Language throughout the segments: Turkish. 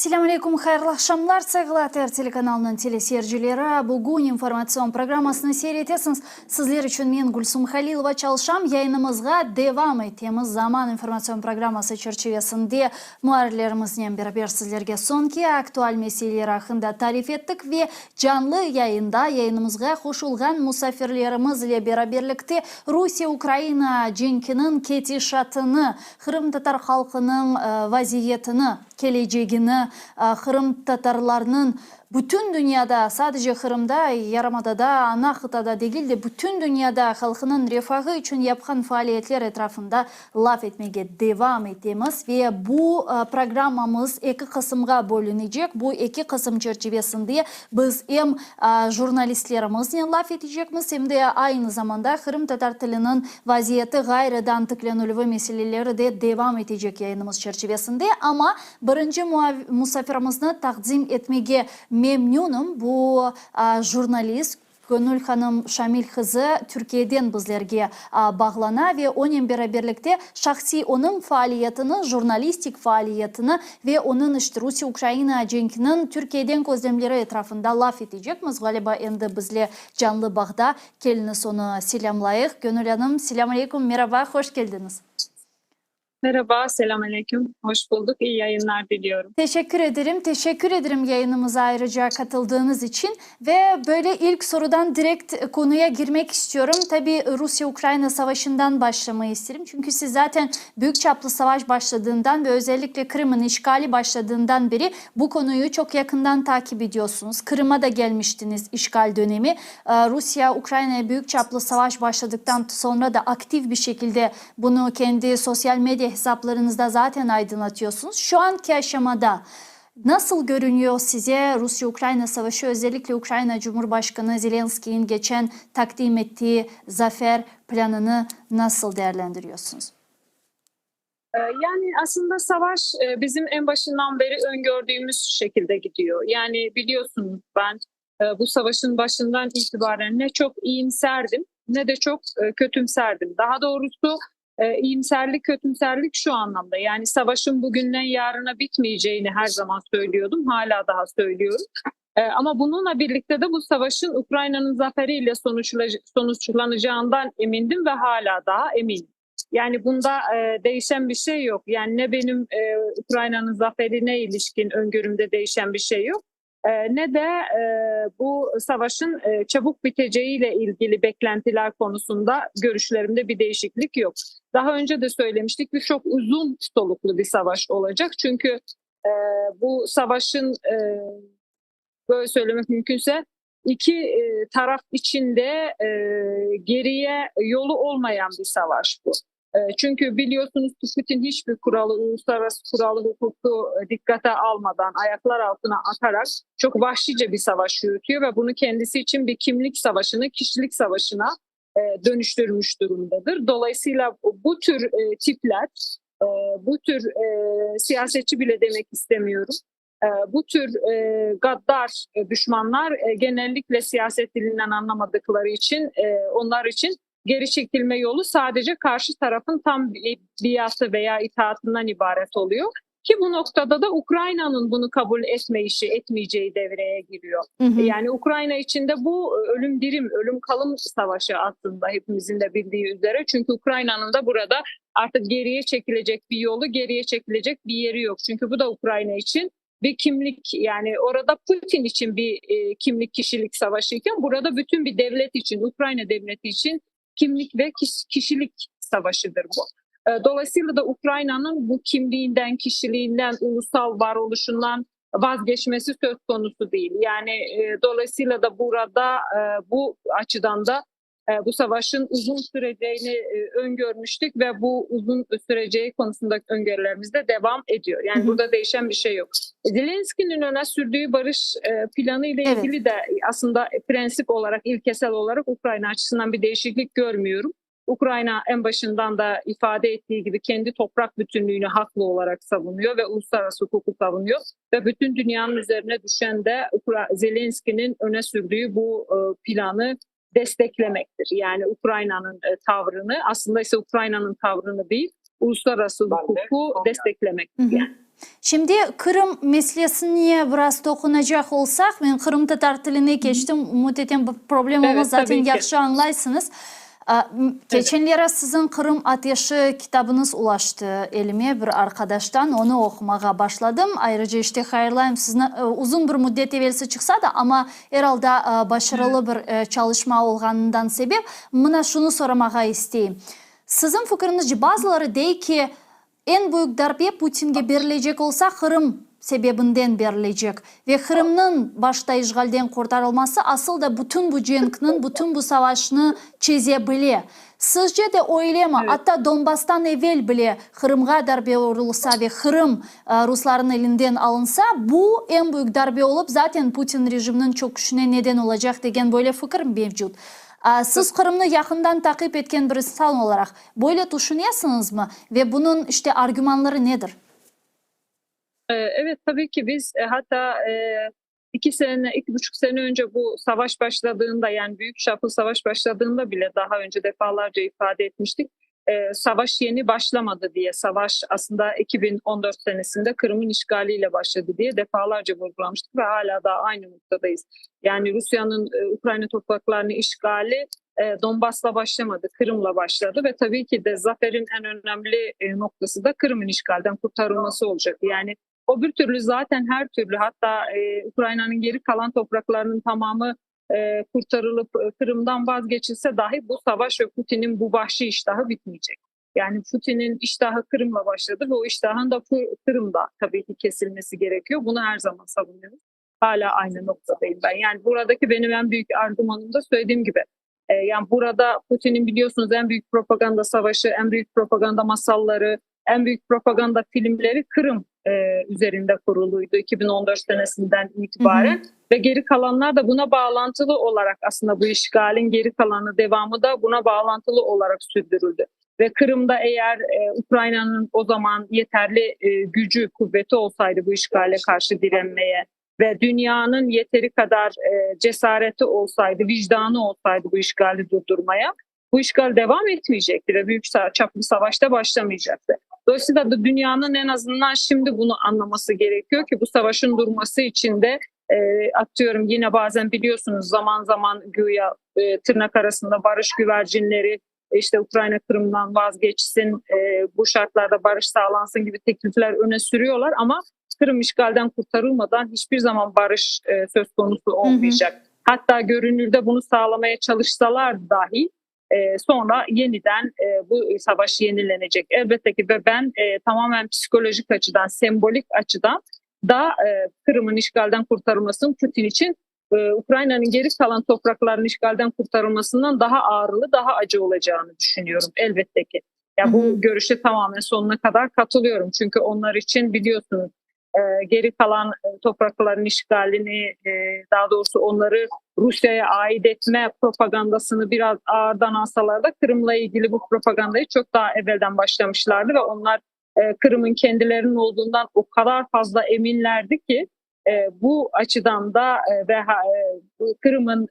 Assalamu alaikum, hayırlı akşamlar. Saygılar telekanalının teleseyircileri. Bugün informasyon programmasını seyretesiniz. Sizler için men Gülsüm Halilova çalışam. Yayınımızga devam ettiğimiz zaman informasyon programması çerçevesinde muharrirlerimizle beraber sizlerge sonki aktual meseleler hakkında tarif ettik ve canlı yayınımızga koşulgan musafirlerimizle beraberlikte Rusya-Ukrayna cenkinin ketişatını, Kırım Tatar halkının vaziyetini, geleceğini, Kırım Tatarlarının bütün dünyada, sadece Kırım'da, Yarımada'da, ana kıtada değil de bütün dünyada halkının refahı için yapılan faaliyetler etrafında laf etmeye devam ettiğimiz ve bu programımız iki kısımga bölünecek. Bu iki kısım çerçevesinde biz hem jurnalistlerimizle laf edeceğimiz hem de aynı zamanda Kırım Tatar tilinin vaziyeti gayredan tıklanıldığı meseleleri de devam edecek yayınımız çerçevesinde. Ama birinci misafirimizni takdim etmeye memnunum. Bu jurnalist Gönül Hanım Şamil kızı Türkiye'den bizlerge bağlana ve onun beraberlikte şahsi onun faaliyetini, jurnalistik faaliyetini ve onun işte Rusya-Ukrayna cenkinin Türkiye'den gözlemleri etrafında laf edeceğimiz. Galiba endi bizle canlı bağda keliniz onu selamlayık. Gönül Hanım, selamun aleyküm, merhaba, hoş geldiniz. Merhaba, selamünaleyküm. Hoş bulduk. İyi yayınlar diliyorum. Teşekkür ederim. Teşekkür ederim yayınımıza ayrıca katıldığınız için. Ve böyle ilk sorudan direkt konuya girmek istiyorum. Tabii Rusya-Ukrayna savaşından başlamayı isterim. Çünkü siz zaten büyük çaplı savaş başladığından ve özellikle Kırım'ın işgali başladığından beri bu konuyu çok yakından takip ediyorsunuz. Kırım'a da gelmiştiniz işgal dönemi. Rusya-Ukrayna'ya büyük çaplı savaş başladıktan sonra da aktif bir şekilde bunu kendi sosyal medya hesaplarınızda zaten aydınlatıyorsunuz. Şu anki aşamada nasıl görünüyor size Rusya-Ukrayna savaşı, özellikle Ukrayna Cumhurbaşkanı Zelenski'nin geçen takdim ettiği zafer planını nasıl değerlendiriyorsunuz? Yani aslında savaş bizim en başından beri öngördüğümüz şekilde gidiyor. Yani biliyorsunuz ben bu savaşın başından itibaren ne çok iyimserdim ne de çok kötümserdim. Daha doğrusu iyimserlik, kötümserlik şu anlamda. Yani savaşın bugünden yarına bitmeyeceğini her zaman söylüyordum. Hala daha söylüyorum. Ama bununla birlikte de bu savaşın Ukrayna'nın zaferiyle sonuçlanacağından emindim ve hala daha eminim. Yani bunda değişen bir şey yok. Yani ne benim Ukrayna'nın zaferine ilişkin öngörümde değişen bir şey yok. Ne de bu savaşın çabuk biteceğiyle ilgili beklentiler konusunda görüşlerimde bir değişiklik yok. Daha önce de söylemiştik, bir çok uzun soluklu bir savaş olacak. Çünkü bu savaşın böyle söylemek mümkünse iki taraf içinde geriye yolu olmayan bir savaş bu. Çünkü biliyorsunuz Putin hiçbir kuralı, uluslararası kuralı, hukuku dikkate almadan, ayaklar altına atarak çok vahşice bir savaş yürütüyor ve bunu kendisi için bir kimlik savaşını, kişilik savaşına dönüştürmüş durumdadır. Dolayısıyla bu tür tipler, bu tür siyasetçi bile demek istemiyorum, bu tür gaddar düşmanlar genellikle siyaset dilinden anlamadıkları için onlar için geri çekilme yolu sadece karşı tarafın tam biatı veya itaatından ibaret oluyor. Ki bu noktada da Ukrayna'nın bunu kabul etmeyeceği devreye giriyor. Yani Ukrayna içinde bu ölüm dirim, ölüm kalım savaşı aslında hepimizin de bildiği üzere. Çünkü Ukrayna'nın da burada artık geriye çekilecek bir yolu, geriye çekilecek bir yeri yok. Çünkü bu da Ukrayna için bir kimlik, yani orada Putin için bir kimlik kişilik savaşıyken burada bütün bir devlet için, Ukrayna devleti için kimlik ve kişilik savaşıdır bu. Dolayısıyla da Ukrayna'nın bu kimliğinden, kişiliğinden, ulusal varoluşundan vazgeçmesi söz konusu değil. Yani dolayısıyla da burada bu açıdan da bu savaşın uzun süreceğini öngörmüştük ve bu uzun süreceği konusundaki öngörülerimiz de devam ediyor. Yani burada değişen bir şey yok. Zelenski'nin öne sürdüğü barış planı ile ilgili de aslında prensip olarak, ilkesel olarak Ukrayna açısından bir değişiklik görmüyorum. Ukrayna en başından da ifade ettiği gibi kendi toprak bütünlüğünü haklı olarak savunuyor ve uluslararası hukuku savunuyor. Ve bütün dünyanın üzerine düşen de Zelenski'nin öne sürdüğü bu planı desteklemektir. Yani Ukrayna'nın tavrını, aslında ise Ukrayna'nın tavrını değil, uluslararası hukuku desteklemektir. Yani. Şimdi Kırım meselesine biraz dokunacak olsak, ben Kırım Tatar tiline geçtim. Umut eten bir problem olmaz, zaten yaxşı anlaysınız. Geçenlere sizin Kırım Ateşi kitabınız ulaştı elime bir arkadaştan. Onu okumaya başladım. Ayrıca işte hayırlayım sizin uzun bir müddet evvelsi çıksa da ama herhalde başarılı bir çalışma olganından sebep. Buna şunu sormaya isteyeyim. Sizin fikrinizce bazıları deyir ki en büyük darbe Putin'e verilecek olsa Kırım sebebinden verilecek ve Kırım'ın başta işgalden kurtarılması asıl da bütün bu cenkinin, bütün bu savaşını çözebilir. Sizce de öyle mi? Evet. Hatta Donbas'tan evvel bile Kırım'a darbe vurulsa ve Kırım Rusların elinden alınsa bu en büyük darbe olup zaten Putin rejiminin çöküşüne neden olacak degen böyle fikir mevcut. Siz Kırım'ı yakından takip etken bir insan olarak böyle düşünüyorsunuz mu? Ve bunun işte argümanları nedir? Evet, tabii ki biz hatta 2,5 sene önce bu savaş başladığında, yani büyük çaplı savaş başladığında bile daha önce defalarca ifade etmiştik. Savaş yeni başlamadı diye, savaş aslında 2014 senesinde Kırım'ın işgaliyle başladı diye defalarca vurgulamıştık ve hala daha aynı noktadayız. Yani Rusya'nın Ukrayna topraklarını işgali Donbas'la başlamadı, Kırım'la başladı ve tabii ki de zaferin en önemli noktası da Kırım'ın işgalden kurtarılması olacak. Yani o bir türlü zaten her türlü, hatta Ukrayna'nın geri kalan topraklarının tamamı kurtarılıp Kırım'dan vazgeçilse dahi bu savaş ve Putin'in bu vahşi iştahı bitmeyecek. Yani Putin'in iştahı Kırım'la başladı ve o iştahın da Kırım'da tabii ki kesilmesi gerekiyor. Bunu her zaman savunuyoruz. Hala aynı noktadayım ben. Yani buradaki benim en büyük argümanım da söylediğim gibi. Yani burada Putin'in biliyorsunuz en büyük propaganda savaşı, en büyük propaganda masalları, en büyük propaganda filmleri Kırım üzerinde kuruluydu 2014 senesinden itibaren. Ve geri kalanlar da buna bağlantılı olarak, aslında bu işgalin geri kalanı, devamı da buna bağlantılı olarak sürdürüldü. Ve Kırım'da eğer Ukrayna'nın o zaman yeterli gücü, kuvveti olsaydı bu işgale karşı direnmeye ve dünyanın yeteri kadar cesareti olsaydı, vicdanı olsaydı bu işgali durdurmaya, bu işgal devam etmeyecekti ve büyük çaplı savaşta başlamayacaktı. Dolayısıyla da dünyanın en azından şimdi bunu anlaması gerekiyor ki bu savaşın durması için de atıyorum, yine bazen biliyorsunuz zaman zaman güya tırnak arasında barış güvercinleri, işte Ukrayna Kırım'dan vazgeçsin, bu şartlarda barış sağlansın gibi teklifler öne sürüyorlar ama Kırım işgalden kurtarılmadan hiçbir zaman barış söz konusu olmayacak. Hatta görünürde bunu sağlamaya çalışsalar dahi sonra yeniden bu savaş yenilenecek. Elbette ki ve ben tamamen psikolojik açıdan, sembolik açıdan da Kırım'ın işgalden kurtarılmasının Putin için Ukrayna'nın geri kalan topraklarının işgalden kurtarılmasından daha ağırlı, daha acı olacağını düşünüyorum elbette ki. Ya bu görüşe tamamen sonuna kadar katılıyorum. Çünkü onlar için biliyorsunuz geri kalan toprakların işgalini, daha doğrusu onları Rusya'ya ait etme propagandasını biraz ağırdan alsalar da Kırım'la ilgili bu propagandayı çok daha evvelden başlamışlardı ve onlar Kırım'ın kendilerinin olduğundan o kadar fazla eminlerdi ki bu açıdan da ve Kırım'ın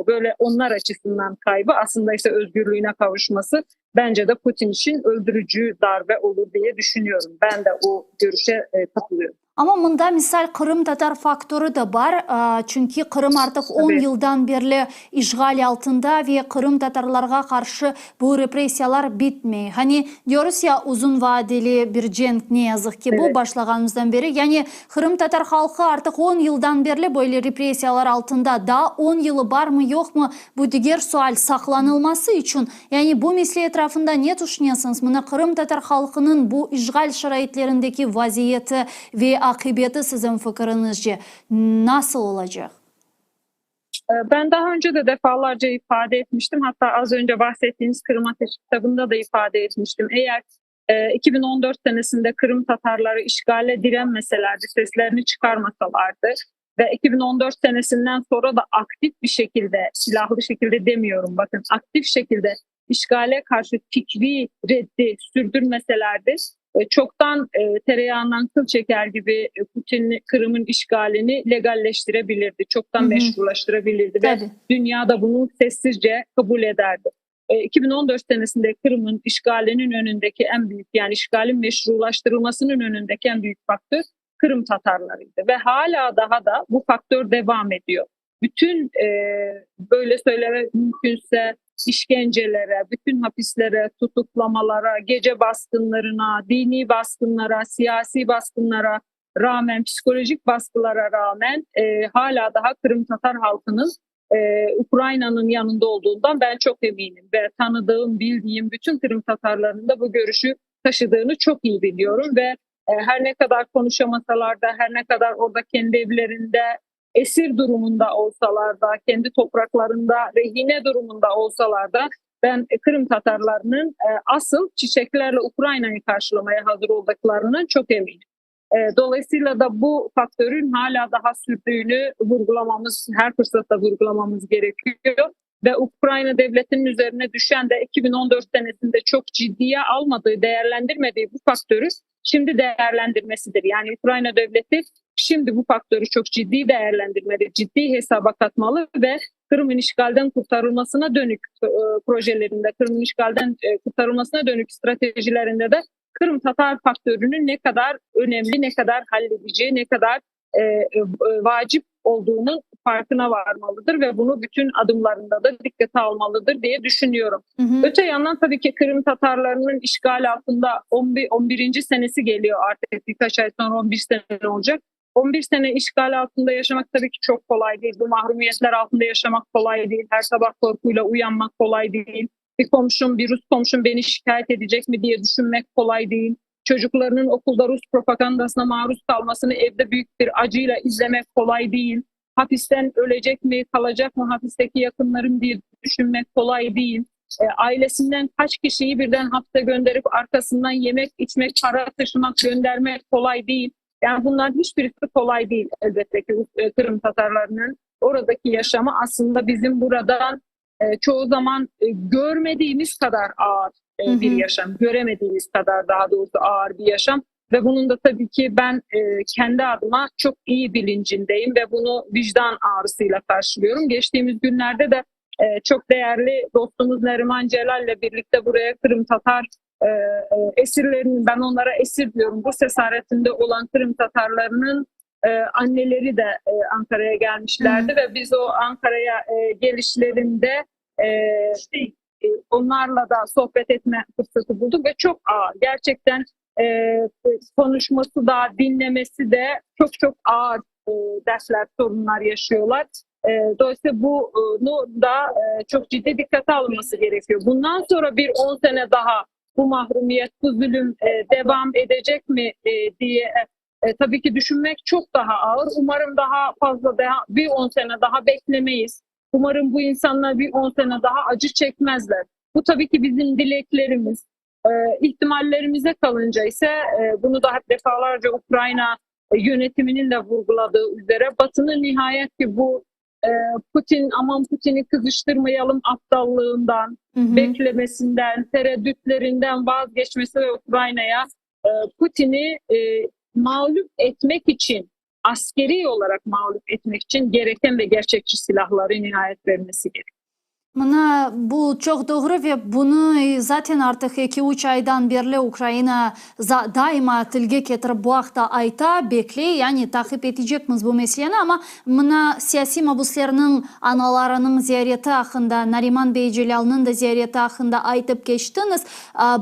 böyle onlar açısından kaybı, aslında ise özgürlüğüne kavuşması bence de Putin için öldürücü darbe olur diye düşünüyorum. Ben de o görüşe katılıyorum. Ama bunda misal Kırım Tatar faktörü de var. Çünkü Kırım artık 10 yıldan beri işgal altında ve Kırım Tatarlarga karşı bu represiyalar bitmiyor. Hani diyoruz ya, uzun vadeli bir cenk ne yazık ki bu başlangıçtan beri. Yani Kırım Tatar halkı artık 10 yıldan beri böyle represiyalar altında. Daha 10 yılı var mı yok mu? Bu diğer sual saklanılması için. Yani bu mesele etrafında ne düşünüyorsunuz? Buna Kırım Tatar halkının bu işgal şaraitlerindeki vaziyeti ve akıbeti sizin fikrinizce nasıl olacak? Ben daha önce de defalarca ifade etmiştim. Hatta az önce bahsettiğiniz Kırım Ateşi kitabında da ifade etmiştim. Eğer 2014 senesinde Kırım Tatarları işgale direnmeselerdi, seslerini çıkarmasalardı ve 2014 senesinden sonra da aktif bir şekilde, silahlı şekilde demiyorum bakın, aktif şekilde işgale karşı fikri reddi sürdürmeselerdi, çoktan tereyağından kıl çeker gibi Putin Kırım'ın işgalini legalleştirebilirdi. Çoktan meşrulaştırabilirdi ve dünya da bunu sessizce kabul ederdi. 2014 senesinde Kırım'ın işgalinin önündeki en büyük, yani işgalin meşrulaştırılmasının önündeki en büyük faktör Kırım Tatarlarıydı ve hala daha da bu faktör devam ediyor. Bütün böyle söylemek mümkünse işkencelere, bütün hapislere, tutuklamalara, gece baskınlarına, dini baskınlara, siyasi baskınlara rağmen, psikolojik baskılara rağmen hala daha Kırım Tatar halkının Ukrayna'nın yanında olduğundan ben çok eminim ve tanıdığım, bildiğim bütün Kırım Tatarlarının da bu görüşü taşıdığını çok iyi biliyorum ve her ne kadar konuşamasalar da, her ne kadar orada kendi evlerinde esir durumunda olsalar da, kendi topraklarında rehine durumunda olsalar da ben Kırım Tatarlarının asıl çiçeklerle Ukrayna'yı karşılamaya hazır olduklarından çok eminim. Dolayısıyla da bu faktörün hala daha sürdüğünü vurgulamamız, her fırsatta vurgulamamız gerekiyor. Ve Ukrayna devletinin üzerine düşen de 2014 senesinde çok ciddiye almadığı, değerlendirmediği bu faktörü şimdi değerlendirmesidir. Yani Ukrayna devleti şimdi bu faktörü çok ciddi değerlendirmeli, ciddi hesaba katmalı ve Kırım'ın işgalden kurtarılmasına dönük projelerinde, Kırım'ın işgalden kurtarılmasına dönük stratejilerinde de Kırım Tatar faktörünün ne kadar önemli, ne kadar halledici, ne kadar vacip olduğunun farkına varmalıdır ve bunu bütün adımlarında da dikkate almalıdır diye düşünüyorum. Öte yandan tabii ki Kırım Tatarlarının işgal altında 11. senesi geliyor artık, birkaç ay sonra 11 sene olacak. 11 sene işgal altında yaşamak tabii ki çok kolay değil. Bu mahrumiyetler altında yaşamak kolay değil. Her sabah korkuyla uyanmak kolay değil. Bir Rus komşum beni şikayet edecek mi diye düşünmek kolay değil. Çocuklarının okulda Rus propagandasına maruz kalmasını evde büyük bir acıyla izlemek kolay değil. Hapisten ölecek mi, kalacak mı hapisteki yakınlarım diye düşünmek kolay değil. Ailesinden kaç kişiyi birden hapse gönderip arkasından yemek, içmek, para taşımak, göndermek kolay değil. Yani bunların hiçbirisi kolay değil elbette ki. Kırım Tatarlarının oradaki yaşamı aslında bizim buradan çoğu zaman görmediğimiz kadar ağır bir yaşam, göremediğimiz kadar daha doğrusu ağır bir yaşam ve bunun da tabii ki ben kendi adıma çok iyi bilincindeyim ve bunu vicdan ağrısıyla karşılıyorum. Geçtiğimiz günlerde de çok değerli dostumuz Neriman Celal'le birlikte buraya Kırım Tatar esirlerinin, ben onlara esir diyorum, bu cesaretinde olan Kırım Tatarlarının anneleri de Ankara'ya gelmişlerdi ve biz o Ankara'ya gelişlerinde onlarla da sohbet etme fırsatı bulduk ve çok ağır, gerçekten konuşması da dinlemesi de çok ağır dersler, sorunlar yaşıyorlar. Dolayısıyla bunu da çok ciddi dikkate alınması gerekiyor. Bundan sonra bir 10 sene daha bu mahrumiyet, bu zulüm devam edecek mi diye tabii ki düşünmek çok daha ağır. Umarım daha fazla, bir 10 sene daha beklemeyiz. Umarım bu insanlar bir 10 sene daha acı çekmezler. Bu tabii ki bizim dileklerimiz. İhtimallerimize kalınca ise bunu da hep defalarca Ukrayna yönetiminin de vurguladığı üzere Batı'nın nihayet ki bu Putin'i kızıştırmayalım aptallığından, beklemesinden, tereddütlerinden vazgeçmesi ve Ukrayna'ya Putin'i mağlup etmek için, askeri olarak mağlup etmek için gereken ve gerçekçi silahları nihayet vermesi gerekiyor. Mına bu çok doğru ve bunu zaten artık 2-3 aydan beri Ukrayna daima tilge getirip bu haqda ayta, bekliyor. Yani takip edecekmiz bu meseleni ama mına siyasi mabuslarının analarının ziyareti hakkında, Nariman Bey Celal'ın da ziyareti hakkında aytıp geçtiniz.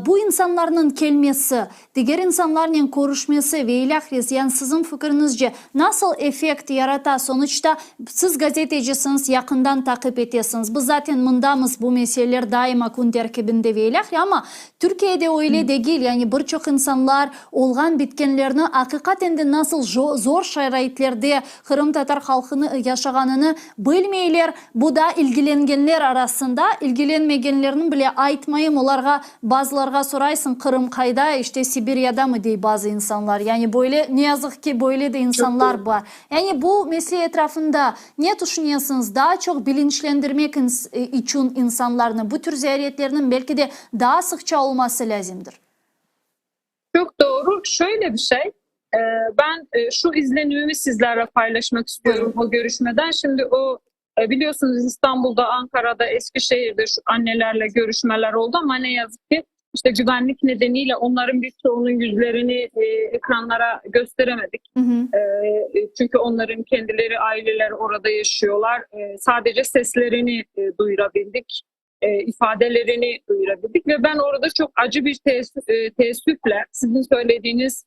Bu insanların kelmesi, diğer insanların konuşması ve ilahriz, yani sizin fikrinizce nasıl efekt yarata? Sonuçta siz gazetecisiniz, yakından takip ediyorsunuz. Bu zaten programındamız bu meseleler daima kun terkibinde veylek ama Türkiye'de öyle değil. Yani birçok insanlar olgan bitkenlerini hakikaten de nasıl zor şaraitlerde Kırım Tatar halkını yaşaganını bilmeyler. Bu da ilgilengenler arasında, ilgilenmegenlerinin bile aytmayım, onlarga bazılarga soraysın Kırım kayda, işte Sibirya'da mı diye bazı insanlar. Yani böyle ne yazık ki böyle de insanlar var. Yani bu mesele etrafında ne düşünüyorsunuz? Daha çok bilinçlendirmek için insanlarını, bu tür ziyaretlerinin belki de daha sıkça olması lazımdır. Çok doğru. Şöyle bir şey. Ben şu izlenimimi sizlerle paylaşmak istiyorum o görüşmeden. Şimdi o biliyorsunuz İstanbul'da, Ankara'da, Eskişehir'de şu annelerle görüşmeler oldu ama ne yazık ki işte güvenlik nedeniyle onların birçoğunun yüzlerini ekranlara gösteremedik. Hı hı. Çünkü onların kendileri, aileler orada yaşıyorlar. Sadece seslerini duyurabildik, ifadelerini duyurabildik ve ben orada çok acı bir teessüfle sizin söylediğiniz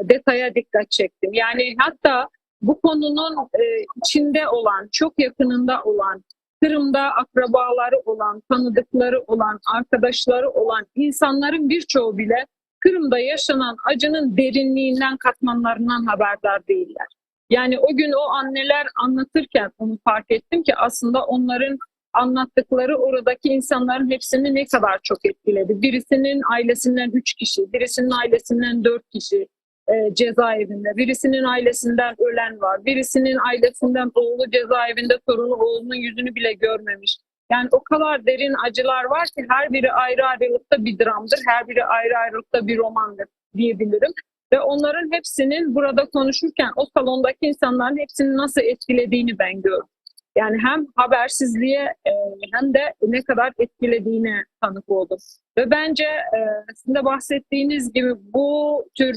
detaya dikkat çektim. Yani hatta bu konunun içinde olan, çok yakınında olan, Kırım'da akrabaları olan, tanıdıkları olan, arkadaşları olan insanların birçoğu bile Kırım'da yaşanan acının derinliğinden, katmanlarından haberdar değiller. Yani o gün o anneler anlatırken onu fark ettim ki aslında onların anlattıkları oradaki insanların hepsini ne kadar çok etkiledi. Birisinin ailesinden 3 kişi, birisinin ailesinden 4 kişi cezaevinde, birisinin ailesinden ölen var, birisinin ailesinden oğlu cezaevinde, torunu oğlunun yüzünü bile görmemiş. Yani o kadar derin acılar var ki her biri ayrı ayrılıkta bir dramdır, her biri ayrı ayrılıkta bir romandır diyebilirim. Ve onların hepsinin burada konuşurken o salondaki insanların hepsini nasıl etkilediğini ben gördüm. Yani hem habersizliğe hem de ne kadar etkilediğine tanık oldum. Ve bence sizin de bahsettiğiniz gibi bu tür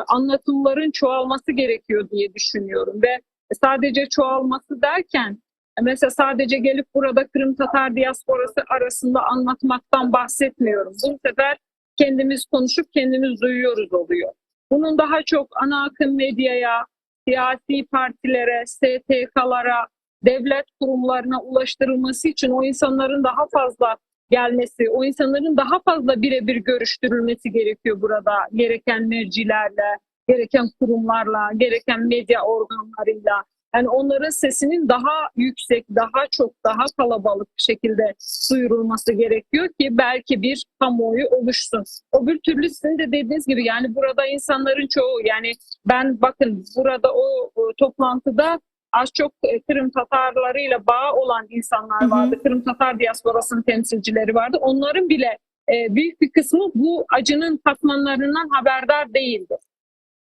anlatımların çoğalması gerekiyor diye düşünüyorum. Ve sadece çoğalması derken mesela sadece gelip burada Kırım Tatar diasporası arasında anlatmaktan bahsetmiyorum. Bu sefer kendimiz konuşup kendimiz duyuyoruz oluyor. Bunun daha çok ana akım medyaya, siyasi partilere, STK'lara, devlet kurumlarına ulaştırılması için o insanların daha fazla gelmesi, o insanların daha fazla birebir görüştürülmesi gerekiyor burada. Gereken mercilerle, gereken kurumlarla, gereken medya organlarıyla. Yani onların sesinin daha yüksek, daha çok, daha kalabalık bir şekilde duyurulması gerekiyor ki belki bir kamuoyu oluşsun. O bir türlü sizin de dediğiniz gibi yani burada insanların çoğu yani ben bakın burada o toplantıda az çok Kırım Tatarlarıyla bağı olan insanlar vardı. Kırım Tatar diasporasının temsilcileri vardı. Onların bile büyük bir kısmı bu acının katmanlarından haberdar değildi.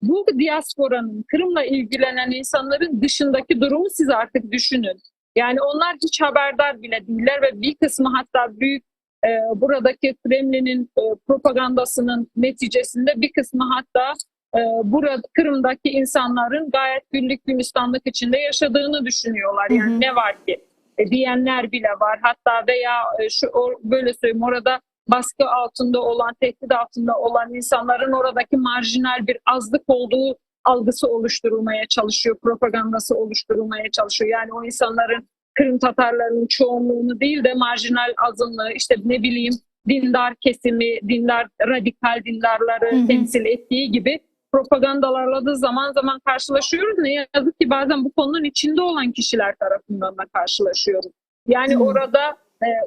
Bu diasporanın, Kırım'la ilgilenen insanların dışındaki durumu siz artık düşünün. Yani onlar hiç haberdar bile değiller ve bir kısmı hatta büyük buradaki Kremlin'in propagandasının neticesinde bir kısmı hatta burada Kırım'daki insanların gayet güllük gülistanlık içinde yaşadığını düşünüyorlar. Yani ne var ki diyenler bile var. Hatta veya böyle söyleyeyim orada baskı altında olan, tehdit altında olan insanların oradaki marjinal bir azlık olduğu algısı oluşturulmaya çalışıyor, propagandası oluşturulmaya çalışıyor. Yani o insanların Kırım Tatarlarının çoğunluğunu değil de marjinal azınlığı, işte ne bileyim dindar kesimi, dindar radikal dindarları temsil ettiği gibi propagandalarla da zaman zaman karşılaşıyoruz. Ne yazık ki bazen bu konunun içinde olan kişiler tarafından da karşılaşıyoruz. Yani orada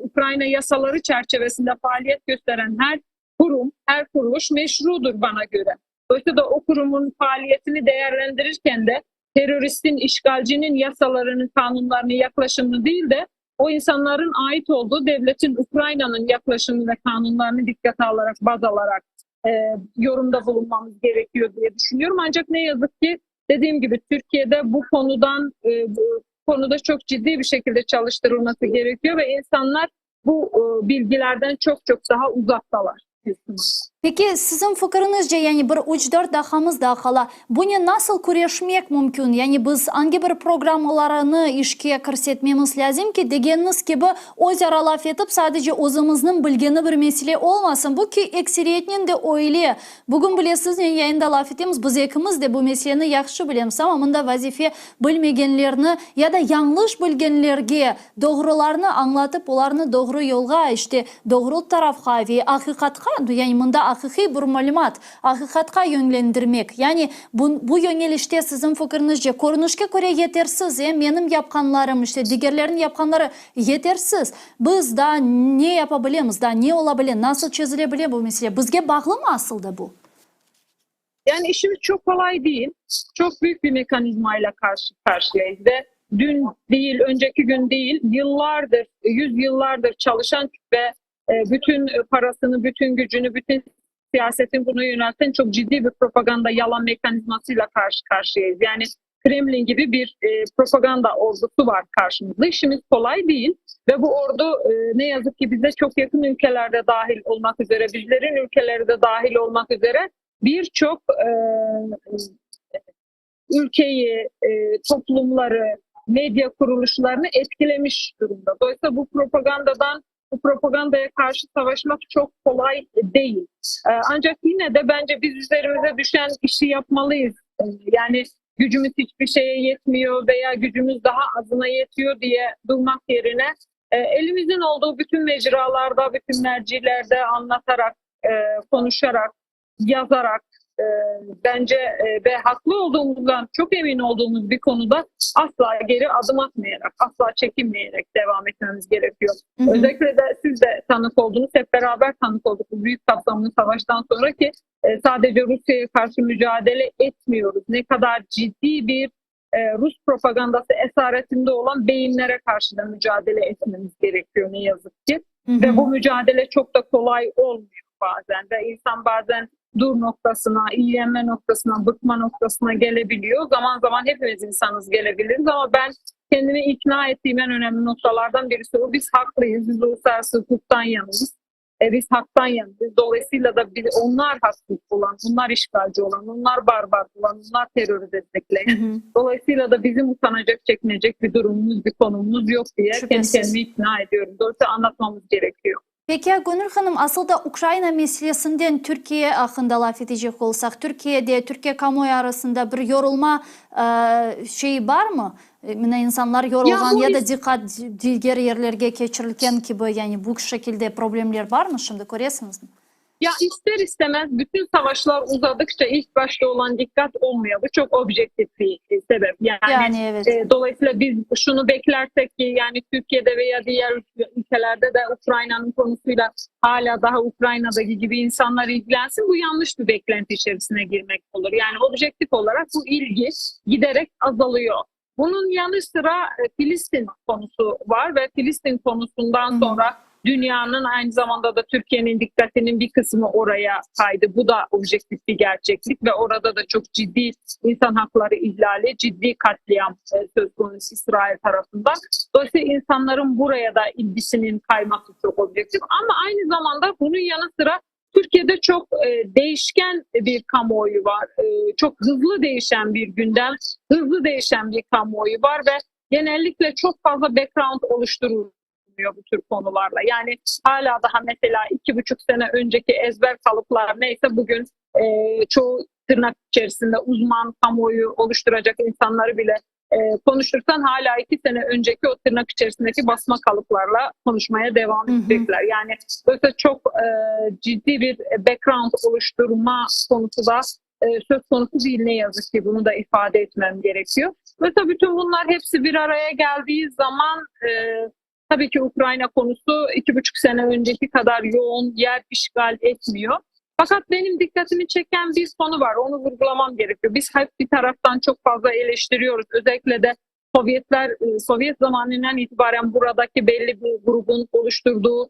Ukrayna yasaları çerçevesinde faaliyet gösteren her kurum, her kuruluş meşrudur bana göre. Dolayısıyla o kurumun faaliyetini değerlendirirken de teröristin, işgalcinin yasalarını, kanunlarını, yaklaşımını değil de o insanların ait olduğu devletin, Ukrayna'nın yaklaşımını ve kanunlarını dikkate alarak, baz alarak yorumda bulunmamız gerekiyor diye düşünüyorum. Ancak ne yazık ki dediğim gibi Türkiye'de bu konuda çok ciddi bir şekilde çalıştırılması gerekiyor ve insanlar bu bilgilerden çok çok daha uzaktalar. Peki sizin fikrinizce yani bir 3-4 dakikamız daha kala bunu nasıl kurashmek mümkün? Yani biz hangi bir programmalarını işe kirsetmemiz lazım ki degeniniz gibi o'zaro laf etip sadece o'zimizning bilgani bir mesele olmasın. Bu ki ekseriyetinin de öyle. Bugün bilesiz yayında laf etimiz biz ikimiz de bu meseleni yaxshi bilemiz ama bunda vazife bilmegenlerini ya da yanlış bilgenlerge doğrularını anlatıp onlarını doğru yolga işte doğru tarafga ve hakikatka yani bunda hakikiy bir ma'lumot, haqiqatga yönlendirmek. Yani bu yönelişte sizin fikrinizce ko'rinishga ko'ra yetersiz. Benim yapkanlarım işte diğerlerin yapkanları yetersiz. Biz da ne yapabilemiz, da ne olabilir, nasıl çözülebilir bu mesele? Bizge bağlı mı aslında bu? Yani işimiz çok kolay değil. Çok büyük bir mekanizmayla karşı karşıyayız ve dün değil, önceki gün değil, yıllardır, yüzyıllardır çalışan ve bütün parasını, bütün gücünü, bütün siyasetin bunu yönelten çok ciddi bir propaganda yalan mekanizmasıyla karşı karşıyayız. Yani Kremlin gibi bir propaganda ordusu var karşımızda. İşimiz kolay değil ve bu ordu ne yazık ki bize çok yakın ülkelerde dahil olmak üzere, bizlerin ülkeleri de dahil olmak üzere birçok ülkeyi, toplumları, medya kuruluşlarını etkilemiş durumda. Dolayısıyla bu propagandaya karşı savaşmak çok kolay değil. Ancak yine de bence biz üzerimize düşen işi yapmalıyız. Yani gücümüz hiçbir şeye yetmiyor veya gücümüz daha azına yetiyor diye durmak yerine elimizin olduğu bütün mecralarda, bütün mercilerde anlatarak, konuşarak, yazarak bence ve haklı olduğumuzdan çok emin olduğumuz bir konuda asla geri adım atmayarak, asla çekinmeyerek devam etmemiz gerekiyor. Hı hı. Özellikle de siz de tanık oldunuz, hep beraber tanık olduk bu büyük kapsamlı savaştan sonra ki sadece Rusya'ya karşı mücadele etmiyoruz. Ne kadar ciddi bir Rus propagandası esaretinde olan beyinlere karşı da mücadele etmemiz gerekiyor ne yazık ki. Hı hı. Ve bu mücadele çok da kolay olmuyor bazen de. İnsan bazen dur noktasına, iğrenme noktasına, bıkma noktasına gelebiliyor. Zaman zaman hepimiz insanız, gelebiliriz ama ben kendimi ikna ettiğim en önemli noktalardan birisi o. Biz haklıyız, biz uluslararası hukuktan yanıyız. Biz haktan yanıyız. Dolayısıyla da onlar haksız olan, onlar işgalci olan, onlar barbar olan, onlar terörü destekleyen. Dolayısıyla da bizim utanacak, çekinecek bir durumumuz, bir konumuz yok diye kendi kendimi ikna ediyorum. Dolayısıyla anlatmamız gerekiyor. Peki Gönül Hanım, aslında Ukrayna meselesinden Türkiye hakkında laf edecek olsak, Türkiye kamuoyu arasında bir yorulma şeyi var mı? Yine insanlar yorulgan ya da dikkat diğer yerlerge geçirilken gibi, yani bu şekilde problemler var mı şimdi, görüyorsunuz mu? Ya ister istemez bütün savaşlar uzadıkça ilk başta olan dikkat olmuyor. Bu çok objektif bir sebep. Yani evet. Dolayısıyla biz şunu beklersek ki yani Türkiye'de veya diğer ülkelerde de Ukrayna'nın konusuyla hala daha Ukrayna'daki gibi insanlar ilgilensin, bu yanlış bir beklenti içerisine girmek olur. Yani objektif olarak bu ilgi giderek azalıyor. Bunun yanı sıra Filistin konusu var ve Filistin konusundan sonra dünyanın, aynı zamanda da Türkiye'nin dikkatinin bir kısmı oraya kaydı. Bu da objektif bir gerçeklik ve orada da çok ciddi insan hakları ihlali, ciddi katliam söz konusu İsrail tarafından. Dolayısıyla insanların buraya da ilgisinin kayması çok objektif. Ama aynı zamanda bunun yanı sıra Türkiye'de çok değişken bir kamuoyu var. Çok hızlı değişen bir gündem, hızlı değişen bir kamuoyu var ve genellikle çok fazla background oluşturulmuyor bu tür konularla. Yani hala daha mesela 2,5 sene önceki ezber kalıplar neyse bugün çoğu tırnak içerisinde uzman kamuoyu oluşturacak insanları bile konuştursan hala 2 sene önceki o tırnak içerisindeki basma kalıplarla konuşmaya devam edecekler. Yani dolayısıyla çok ciddi bir background oluşturma konusu da söz konusu değil, ne yazık ki bunu da ifade etmem gerekiyor. Mesela bütün bunlar hepsi bir araya geldiği zaman tabii ki Ukrayna konusu 2,5 sene önceki kadar yoğun yer işgal etmiyor. Fakat benim dikkatimi çeken bir konu var. Onu vurgulamam gerekiyor. Biz hep bir taraftan çok fazla eleştiriyoruz. Özellikle de Sovyet zamanından itibaren buradaki belli bir grubun oluşturduğu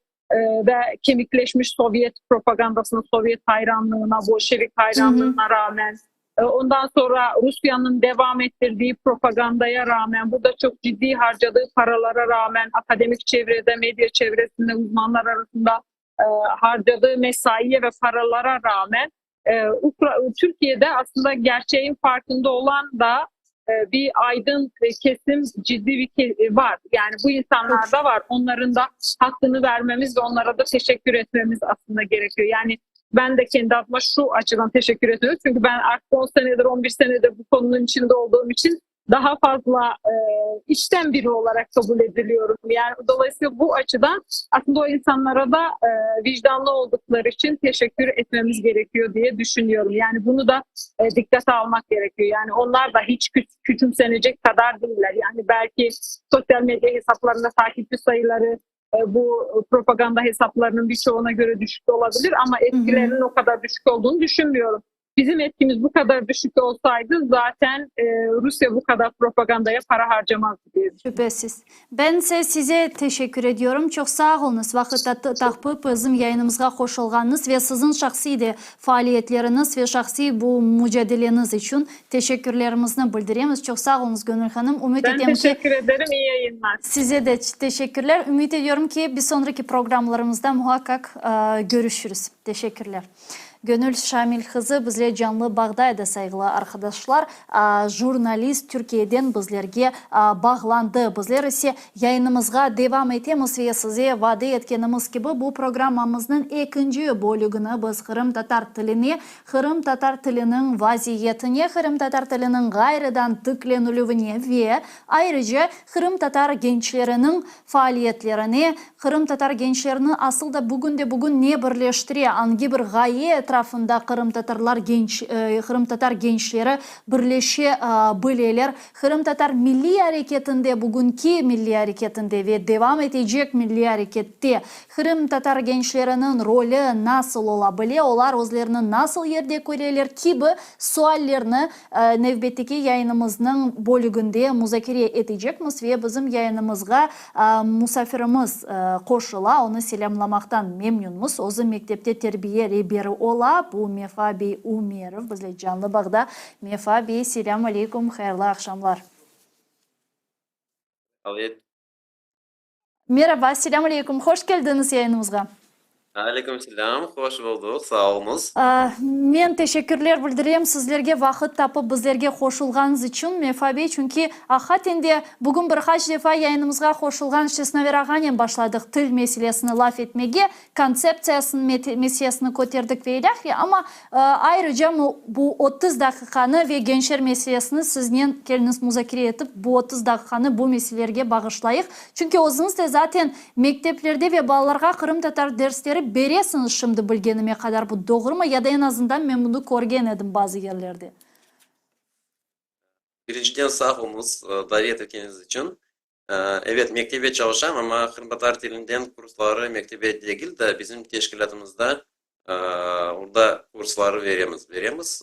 ve kemikleşmiş Sovyet propagandasına, Sovyet hayranlığına, Bolşevik hayranlığına rağmen, ondan sonra Rusya'nın devam ettirdiği propagandaya rağmen, burada çok ciddi harcadığı paralara rağmen akademik çevrede, medya çevresinde, uzmanlar arasında harcadığı mesaiye ve paralara rağmen Türkiye'de aslında gerçeğin farkında olan da bir aydın kesim ciddi bir var. Yani bu insanlar da var. Onların da hakkını vermemiz ve onlara da teşekkür etmemiz aslında gerekiyor. Yani ben de kendi adıma şu açıdan teşekkür ediyorum. Çünkü ben artık 10 senedir, 11 senedir bu konunun içinde olduğum için daha fazla içten biri olarak kabul ediliyorum. Yani dolayısıyla bu açıdan aslında o insanlara da vicdanlı oldukları için teşekkür etmemiz gerekiyor diye düşünüyorum. Yani bunu da dikkate almak gerekiyor. Yani onlar da hiç küçümsenecek kadar değiller. Yani belki sosyal medya hesaplarında takipçi sayıları bu propaganda hesaplarının birçoğuna göre düşük olabilir ama etkilerinin o kadar düşük olduğunu düşünmüyorum. Bizim etkimiz bu kadar düşük olsaydı zaten Rusya bu kadar propagandaya para harcamazdı diye düşünüyorum. Şüphesiz. Ben ise size teşekkür ediyorum. Çok sağ olunuz. Vakit tapıp bizim yayınımıza koşulganınız ve sizin şahsi de faaliyetleriniz ve şahsi bu mücadeleniz için teşekkürlerimizi bildiriyoruz. Çok sağ olunuz Gönül Hanım. Ben teşekkür ederim. İyi yayınlar. Size de teşekkürler. Ümit ediyorum ki bir sonraki programlarımızda muhakkak görüşürüz. Teşekkürler. Gönül Şamil kızı bizle canlı bağdaydı saygılı arkadaşlar. Jurnalist Türkiye'den bizlerge bağlandı. Bizler ise yayınımızga devam etemiz ve size vaat etkenimiz gibi bu programımızın ikinci bölümünü biz Kırım Tatar tilini, Kırım Tatar tilinin vaziyetine, Kırım Tatar tilinin gayrıdan tıklenülüvüne ve ayrıca Kırım Tatar gençlerinin faaliyetlerini, Kırım Tatar gençlerini asıl da bugün ne birleştiriyor, hangi bir gaye etrafında Kırım Tatar gençleri birleşe bileler. Kırım Tatar milli hareketinde, bugünkü milli hareketinde ve devam edecek milli harekette Kırım Tatar gençlerinin rolü nasıl olabilir? Onlar özlerini nasıl yerde görürler gibi suallerini növbetteki yayınımızın bölümünde müzakere edeceğiz ve bizim yayınımızga misafirimiz koşula, onu selamlamaktan memnunuz. Özü mektepte terbiye rehberi ola, bu Mefabi Umerov bizle canlı bağda. Mefabi, selamun aleyküm, hayırlı akşamlar. Evet. Merhaba, selamun aleyküm, hoş geldiniz yayınımızga. Aleykümselam, hoş bulduk, sağ olunuz. Men teşekkürler bildireyim sizlerge vakit tapıp bizlerge koşulganınız için Mefabi, çünkü hakikaten bugün birkaç defa yayınımızga koşulgan şesine veraganen başladık til meselesini laf etmege, konsepsiyasının meselesini koterdik ve ilahri ama ayrıca bu 30 dakikanı ve gençler meselesini sizden keliniz müzakere etip bu 30 dakikanı bu meselelerge bağışlayık. Çünkü özünüz de zaten mekteplerde ve balalarga Kırım Tatar dersleri beresiniz şimdi bilgenime kadar, bu doğru mu? Ya da en azından ben bunu görgen edim bazı yerlerde. Birinciden sağ olunuz davet ettiğiniz için. Evet, mektebe çalışam ama Kırım Tatar tilinden kursları mektebe değil de bizim teşkilatımızda orada kursları veremiz.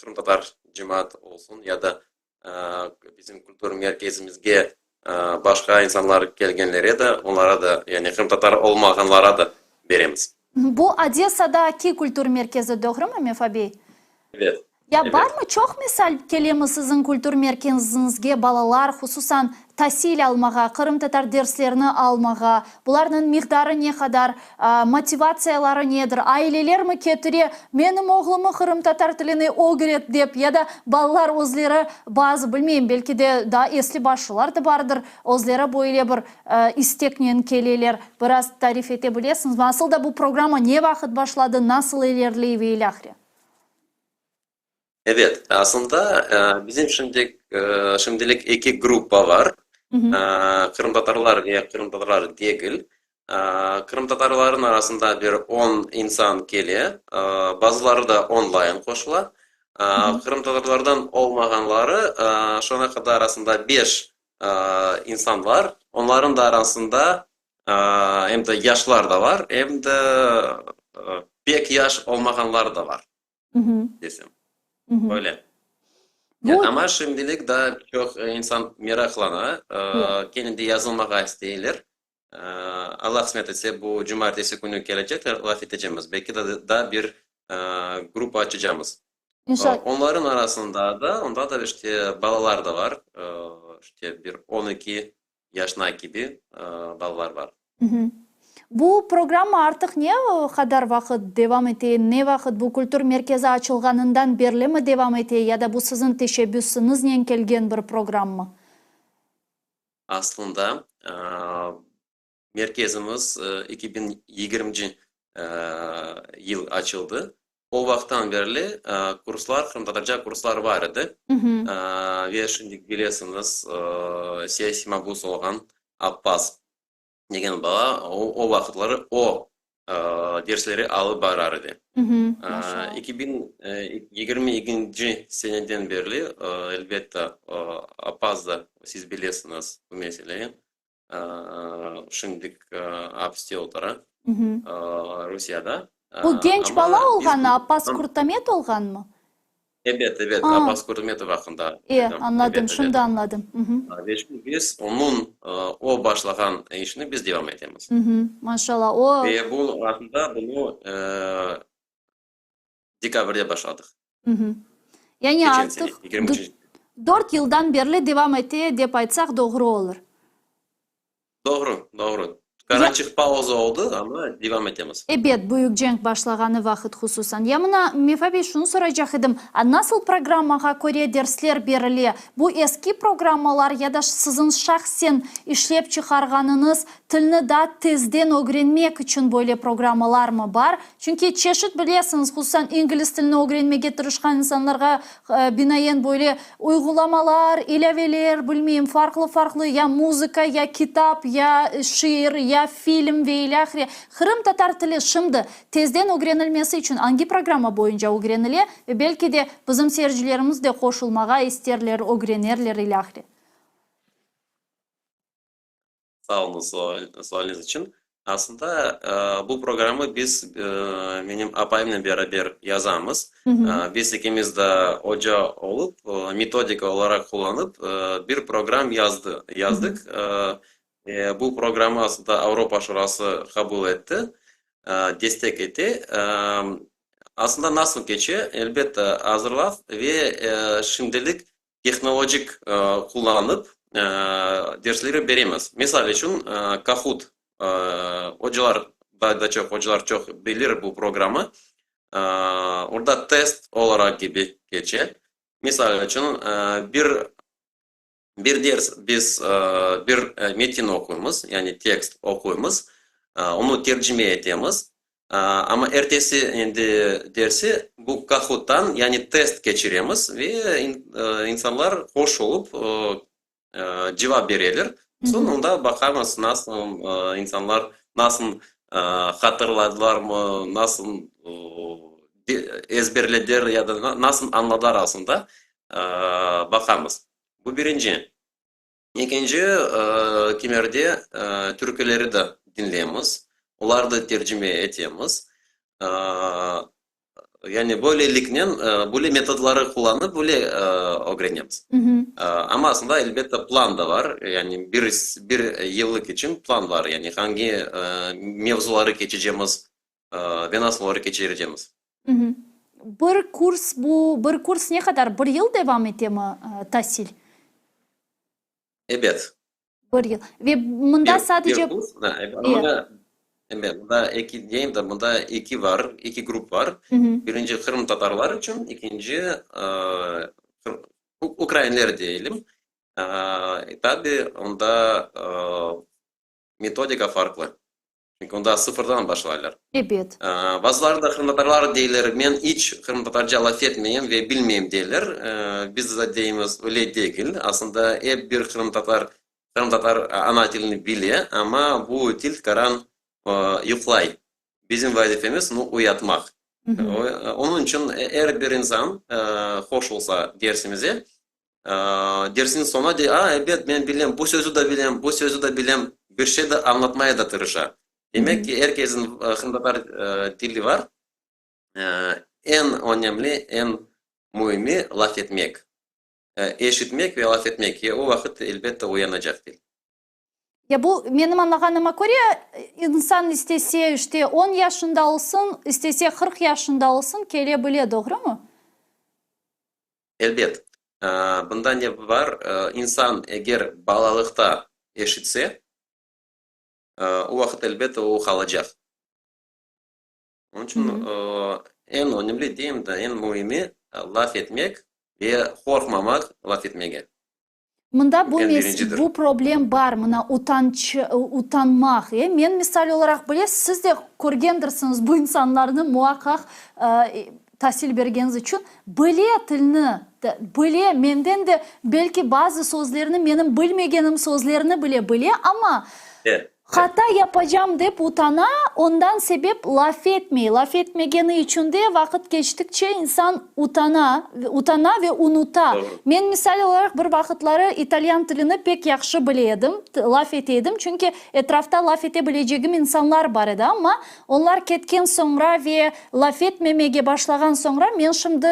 Kırım Tatar cemaat olsun ya da bizim kültür merkezimizge başka insanlar gelgenlere de onlara da yani Kırım Tatar olmayanlara da veremiz. Bu Odessa'daki kültür merkezi doğru mu Mefabi? Evet. Ya evet. var mı çok misal kelime sizin kültür merkezinizge balalar hususan tahsil almağa, Kırım Tatar derslerini almağa, bunların miktarı ne kadar, motivatsiyaları nedir, aileler mi ketire, benim oğlumu Kırım Tatar tilini öğret dep ya da balalar özleri bazı bilmeyeyim belki de daha esli başlılar da vardır, özleri böyle bir isteknen keleler, biraz tarif edebilirsiniz. Nasıl da bu programa ne vakit başladı, nasıl ilerliyor ve ilahri? Evet, aslında bizim şimdilik iki grupa var. Kırım Tatarlar ve Kırım Tatarlar değil. Kırım Tatarların arasında bir 10 insan geliyor. Bazıları da online koşula. Kırım Tatarlardan olmayanları şu ana kadar arasında 5 insan var. Onların da arasında hem de yaşlar da var, hem de pek yaş olmayanlar da var. Desem. Öyle. Yani ama şimdilik daha çok insan meraklana, kendi yazılmaya isteyenler. Allah kısmet etse bu cumartesi günü gelecek laf edeceğiz. Belki de bir grup açacağız. İnşallah. Onların arasında da onda da işte balalar da var. İşte bir 12 yaşına gibi balalar var. Bu programma artık ne kadar vakit devam ediyor? Ne vakit bu kültür merkezi açılganından beri mi devam ediyor? Ya da bu sizin teşebbüsünüzle kelgen bir program mı? Aslında merkezimiz 2020 yıl açıldı. O vakitten beri kurslar, Kırım Tatarca kurslar vardı. Ve şimdi biliyorsunuz siyasi mabus olan Abbas degen bala o vakitleri o dersleri alıp barardı. Maşallah. 2022 seneden beri elbette Abbas'da siz biliyorsunuz bu meseleyi. Şimdi hapiste oturan Rusya'da. Bu genç Ama bala biz olgan, bu Abbas Kurtamet olgan mı? evet Aa, Abbas Kurtmetov hakkında anladım, evet. şimdi anladım. Ve şimdi biz onun o başlayan işini biz devam ediyoruz. Maşallah, o Ve bu aslında bunu dekabrde başladık. yani Geçen sene, artık 23. 4 yıldan beri devam etti dep aytsak doğru olur. Doğru. Ya, Karançık pauza oldu ama devam ediyoruz. evet, büyük cenk başlagаны vakit hususan. Ya mına Mefabi şunu soracak idim. Nasıl programmaga göre dersler berili? Bu eski programmalar ya da sizin şahsen işlep çıkarganınız tilni da tezden öğrenmek için böyle programmalar mı var? Çünkü çeşit biliyorsunuz hususan İngiliz tilini öğrenmeye tırışkan insanlarga binaen böyle uygulamalar, ilaveler, bilmeyeyim farklı ya muzika ya kitap ya şiir ya film ve ilahire. Kırım Tatar tili şimdi tezden öğrenilmesi için hangi programa boyunca öğrenilir ve belki de bizim seyircilerimiz de koşulmağa isterler, öğrenirler ilahire. Sağ olun sualiniz için. Aslında bu programı biz benim apayımla beraber yazamız. Biz ikimiz de hoca olup metodik olarak kullanıp bir program yazdık. Bu programı aslında Avrupa Şurası kabul etti, destek etti. Aslında nasıl geçiyor? Elbette hazırlaf ve şimdilik teknolojik kullanıp dersleri veremez. Misal için Kahoot hocalar da çok hocalar çok bilir bu programı. Orada test olarak gibi geçer. Misal için bir ders biz bir metin okuyumuz yani tekst okuyumuz. Onu tercüme edemiz. Ama ertesi dersi bu Kahoot'tan yani test geçiremiz ve insanlar hoş olup cevap verirler. Sonunda bakarız nasıl insanlar nasıl hatırladılar mı, nasıl ezberlediler ya da nasıl anladılar aslında bakarız. Bu birinci. İkinci, kimerde türküleri de dinleyemiz. Onlar da tercüme edemiz. Yani böylelikle böyle metodları kullanıp böyle öğrenemiz. Ama aslında elbette plan da var. Yani bir yıllık için plan var. Yani hangi mevzuları geçeceğimiz ve nasıl olarak geçireceğimiz. Bir kurs ne kadar? Bir yıl devam etti mi tahsil? Evet. Bir yıl. Ve bunda sadece... Bir kurs. Evet, bunda iki grup var. Birinci Kırım Tatarlar için, ikinci Ukraynalılar diyelim. Tabii onda metodika farklı. Çünkü onda sıfırdan başlarlar. Evet. Bazıları da Kırım Tatarlar değiller. Ben hiç Kırım Tatarca laf etmeyeyim ve bilmeyeyim değiller. Biz de deyimiz öyle değil. Aslında hep bir Kırım Tatar ana dilini biliyor ama bu dil karan yuklay. Bizim vazifemiz onu uyatmak. Onun için eğer bir insan hoş olsa dersimize, dersin sonuna diye, evet ben biliyorum, bu sözü de biliyorum, bu sözü de biliyorum, bir şey de anlatmaya da tırışa. Demek ki herkesin Tatar dili var. En önemli, en mühimi laf etmek. Eşitmek ve laf etmek. O vakit elbette uyanacak dil. Ya bu benim anladığıma göre insan istese işte 10 yaşında olsun, istese 40 yaşında olsun gelebilir, doğru mu? Elbet. Bunda ne var? İnsan eğer balalıkta eşitse, o vakit elbette o kalacak. Onun için en önemli diyeyim de en mühimi laf etmek ve korkmamak laf etmeye. Mında bu En birincidir. bu problem var mına utanmak. Men misal olarak bilesiz, siz de көргендірсіңіз bu insanlarını muhakkak tahsil bergeniz için bile tilini, bile menden de belki bazı sözlerini, benim bilmegenim sözlerini bile ama Evet. hata yapacağım deyip utana, ondan sebep laf etmeyi. Laf etmegeni için de vakit geçtikçe insan utana ve unuta. Doğru. Men misal olarak bir vakitleri İtalyan tilini pek yaxşı biledim, laf etedim. Çünkü etrafta laf etebileceğim insanlar var idi ama onlar ketken sonra ve laf etmemeye başlagan sonra men şimdi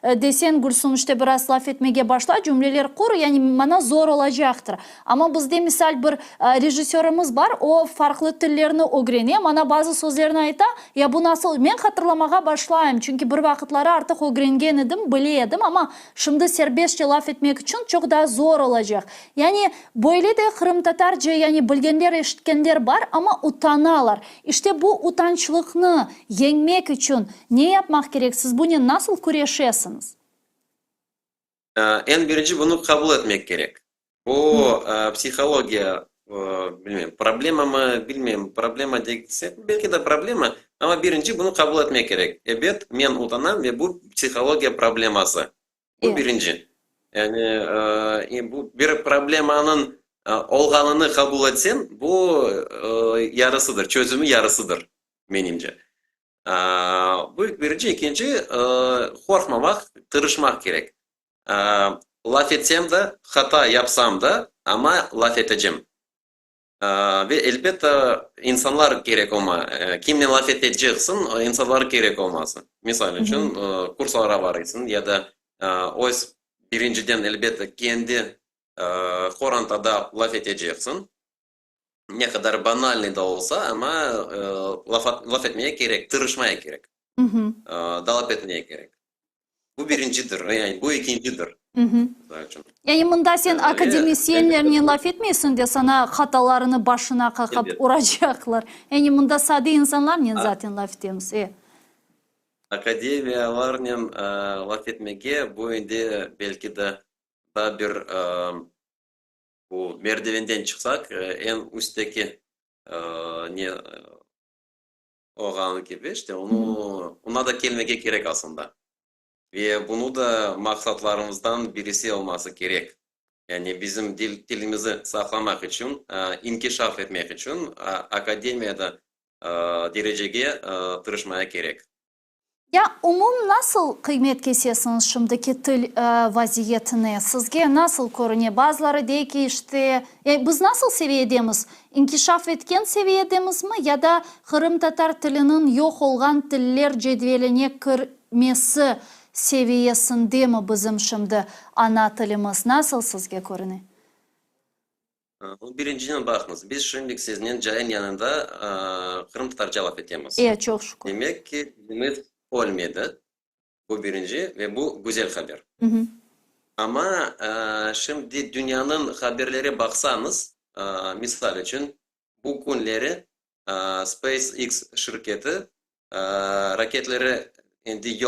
desen Gülsüm işte biraz laf etmeye başla, cümleler kur, yani bana zor olacaktır. Ama bizde misal bir rejissörümüz var, o farklı tillerini öğreniyor. Bana bazı sözlerini ayta, ya bu nasıl, ben hatırlamaya başlayayım. Çünkü bir vakitleri artık öğrengen idim, biliyordum ama şimdi serbestçe laf etmek için çok daha zor olacak. Yani böyle de Kırım Tatarca, yani bilgenler, işitkenler var ama utanalar. İşte bu utançlıkını yenmek için ne yapmak gerek? Siz bunu nasıl kuryeşesiniz? En birinci bunu kabul etmek gerek. Bu psikolojiya bilmiyorum, problema mı bilmiyorum, problema değilse belki de problema ama birinci bunu kabul etmek gerek. Evet, ben utanam ve bu psikolojiya probleması. Bu Evet. birinci. Yani bu bir problemanın olganını kabul etsen bu yarısıdır, çözümü yarısıdır benimce. Bu birinci, ikinci korkmamak, tırışmak gerek. Laf etsem de, hata yapsam da ama laf edeceğim. Ve elbette insanlar gerek olma. Kimle laf edeceksin, insanlar gerek olmasın. Misal için kurslara varırsın ya da öz birinciden elbette kendi korantada laf edeceksin. Ne kadar banal da olsa ama laf etmeye gerek, tırışmaya gerek. Dalap etmeye gerek. Bu birincidir, yani bu ikincidir. Zaten. Yani bunda sen akademisyenlerine laf etmiyorsun de sana hatalarını başına kakıp Evet. uracaklar. Yani bunda sade insanlarla zaten laf etemiz. Akademiyalarla laf etmeye bu indi belki de daha bir bu merdivenden çıksak en üstteki ne oğlan gibi işte ona da gelmeye gerek aslında. Ve bunu da maksatlarımızdan birisi olması gerek. Yani bizim dilimizi saklamak için, inkişaf etmek için akademiyada dereceye tırışmaya gerek. Ya nasıl kıymet kesesiniz şimdiki til vaziyetine? Sizge nasıl görünüyor? Bazıları diyor ki işte biz nasıl seviyedemiz? İnkişaf etken seviyedemiz mi? Ya da Kırım Tatar tilinin yok olan tiller cedveline kirmesi seviyesinde mi bizim şimdi ana tilimiz? Nasıl sizge görünüyor? Birinciden bakınız. Biz şimdi sizin cayın yanında Kırım Tatarca laf etemiz. Çok şükür. Demek ki dilimiz olmadı. Bu birinci ve bu güzel haber. Ama şimdi dünyanın haberleri baksanız, misal için bu günleri SpaceX şirketi raketleri indi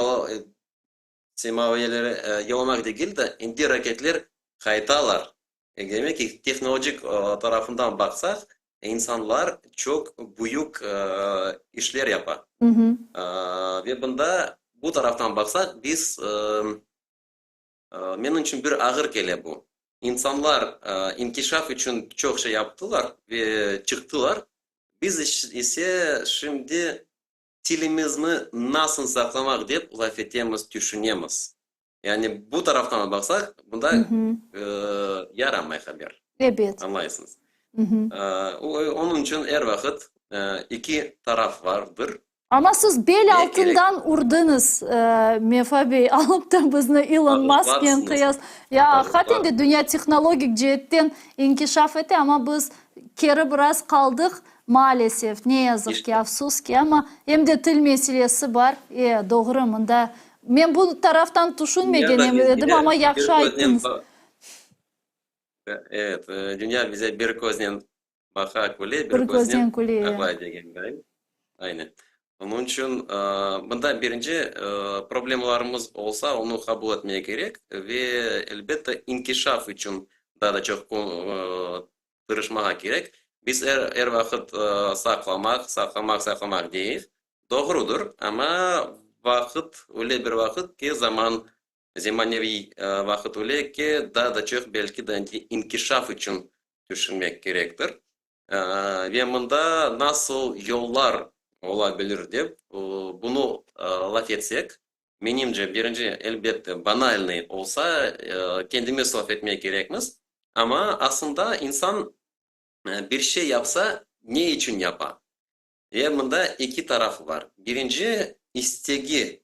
semaviyeleri yollamak değil de indi raketler kaytalar. Demek ki teknolojik tarafından baksak insanlar çok büyük işler yapar. Ve bunda bu taraftan baksak biz benim için bir ağır gele bu. İnsanlar inkişaf için çok şey yaptılar ve çıktılar. Biz ise şimdi dilimizi nasıl saklamak deyip laf ettiğimiz düşünüyoruz. Yani bu taraftan baksak bunda yaramay haber. Evet. Anlaysınız. Onun için her vakit iki taraf vardır. Ama siz bel altından urdunuz Mefa Bey, alıp da bizni Elon Musk'ın kıyas. Ya hatta de dünya teknolojik cihetten inkişaf etti ama biz kere biraz kaldık maalesef. Ne yazık ki, afsus ki ama hem de til meselesi var. Doğru mu da? Ben bu taraftan düşünmegenim dedim ama yakşı ayttınız. Evet, dünya bize bir gözden Baha kule, Bir gözden kule. agay degендей. Aynen. Onun için bunda birinci problemlerimiz olsa onu kabul etmeye gerek ve elbette inkişaf için daha da çok tırışmaya gerek. Biz her vakit saklamak değil. Doğrudur ama vakit öyle bir vakit ki zamannevi vakit öyle ki daha da çok belki de inkişaf için düşünmek gerektir. Ve bunda nasıl yollar olabilir deyip bunu laf etsek, benimce birinci elbette banalni olsa kendimiz laf etmeye gerekmez. Ama aslında insan bir şey yapsa ne için yapar? Ve bunda iki tarafı var. Birinci istegi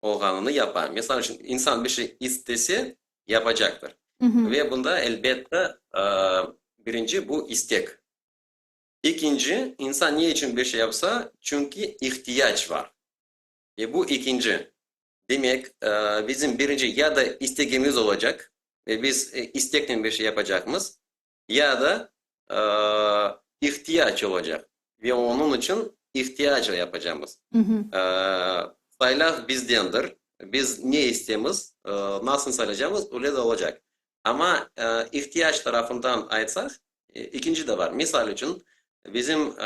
olganını yapar. Mesela insan bir şey istese yapacaktır. Ve bunda elbette birinci bu istek. İkinci, insan niye için bir şey yapsa? Çünkü ihtiyaç var. Bu ikinci. Demek bizim birinci ya da istekimiz olacak ve biz istekle bir şey yapacağımız ya da ihtiyaç olacak ve onun için ihtiyaçla yapacağımız. Sayılar bizdendir. Biz ne istemiz, nasıl sayacağımız öyle de olacak. Ama ihtiyaç tarafından aytsak ikinci de var. Misal için bizim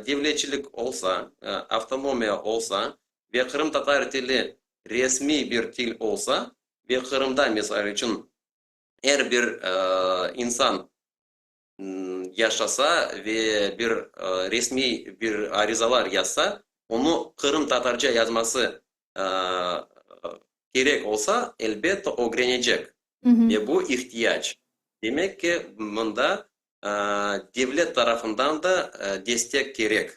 devletçilik olsa, avtonomiya olsa ve Kırım Tatar dili resmi bir dil olsa ve Kırım'da misal için her bir insan yaşasa ve bir resmi bir arizalar yazsa onu Kırım Tatarca yazması gerek olsa elbette öğrenecek. Ve bu ihtiyaç. Demek ki bunda devlet tarafından da destek gerek.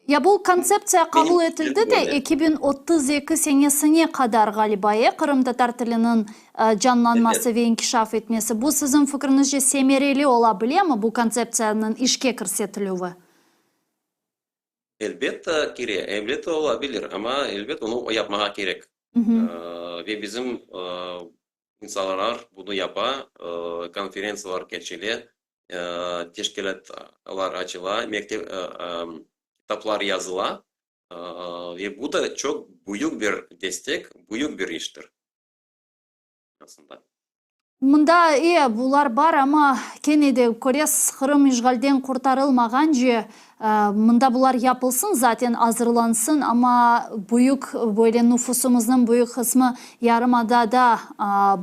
Ya bu konsepsiya kabul etildi de 2032 senesine kadar galiba Kırım Tatar tilinin canlanması ve inkişaf etmesi. Bu sizin fikrinizce semereli olabilir mi bu konsepsiyanın işe kirsetilüğü? Elbette olabilir ama elbette onu yapmaya gerek. Ve bizim insanlar bunu yapar, konferansiyalar geçili, teşkilatlar açıla, kitaplar yazıla ve bu da çok büyük bir destek, büyük bir iştir aslında. Mında bular var ama kene de Kores Kırım işgalden kurtarılmagan je mında bular yapılsın zaten hazırlansın ama büyük böyle nüfusumuzun büyük kısmı Yarımada'da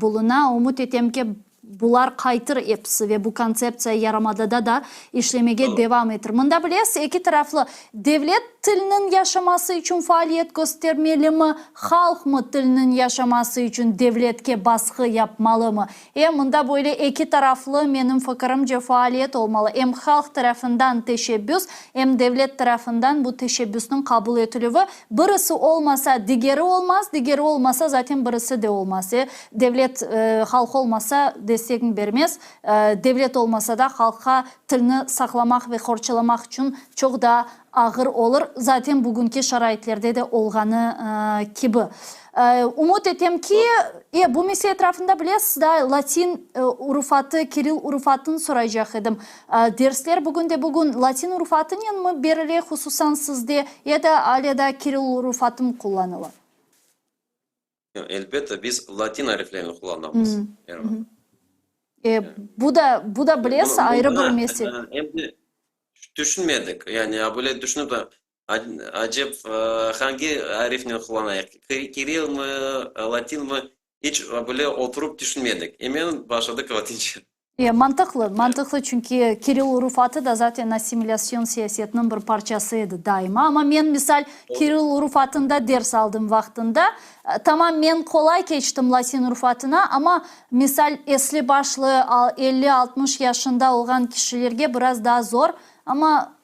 buluna umut etem ki bular kaytır hepsi ve bu konsepsiya Yarımada'da da işlemeye devam etir. Mında bilesiz iki taraflı devlet tilinin yaşaması için faaliyet göstermeli mi? Halk mı tilinin yaşaması için devletke baskı yapmalı mı? Mında böyle iki taraflı benim fikrimce faaliyet olmalı. Hem halk tarafından teşebbüs hem devlet tarafından bu teşebbüsün kabul edilüğü. Birisi olmasa diğeri olmaz, diğeri olmasa zaten birisi de olmaz. Devlet halk olmasa destek vermez. Devlet olmasa da halka tilini saklamak ve korçalamak için çok daha ağır olur. Zaten bugünkü şaraitlerde de olganı gibi. Umut etem ki bu mesele etrafında bilesiz da Latin urufatı, Kiril urufatını soracak edim. Dersler bugün Latin urufatının mı berili hususan sizde ya da alada Kiril urufatı mı kullanılır? Elbette biz Latin harflerini kullanmamız. Bu da bilesiz ayrı bir mesele. Düşünmedik. Yani böyle düşünüp de acaba hangi harfini kullanayım? Kiril mi, Latin mi? Hiç böyle oturup düşünmedik. Hemen başladık Latince. Mantıklı çünkü Kiril urufatı da zaten asimilasyon siyasetinin bir parçasıydı daima. Ama ben misal Kiril urufatında ders aldım vaktinde. Tamam ben kolay geçtim Latin urufatına ama misal esli başlı 50-60 yaşında olan kişilerge biraz daha zor. Ama